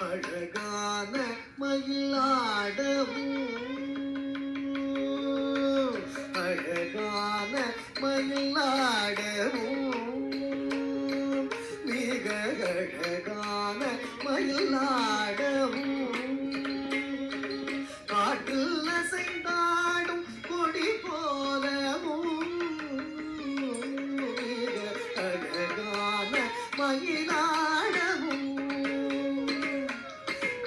அழகான மயிலாடவும் அழகான மயிலாடவும் மிக அழகான மயிலாடவும் காட்டில் அசைந்தாடும் கொடி போலவும் மிக அழகான மயிலாடவும்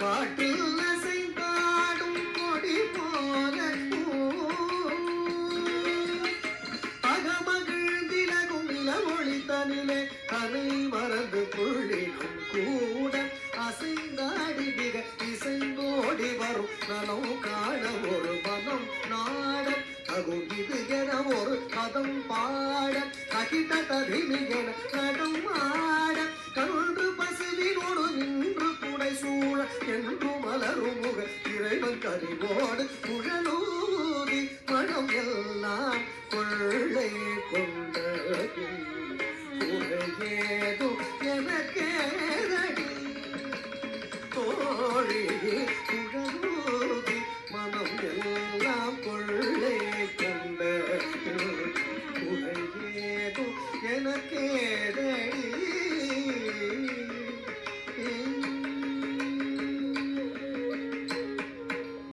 காட்டில் அசைந்தாடும் கொடி போலவும் அகமகிழ்ந்திலகும் இளமொழி தனிலே கலை மறந்து புள்ளினும் கூட அசைந்தாடி மிக இசைந்தோடி வரும் நலம் காண ஒரு மனம் நாட அகும் இது என ஒரு பதம் பாட ககிட தரிமிகன நடம் ஆட கருண்டு பசுவினோடு நின்று குடை சூழ என்று மலரும் முக இறைவன் கரிவோடு குழலூதி மனம் எல்லாம் கொள்ளை கொண்ட குறையேதும் எனக்கேதடி தோழி குழலூதி மனம் எல்லாம் கொள்ளை கொண்ட குறையேதும் எனக்கே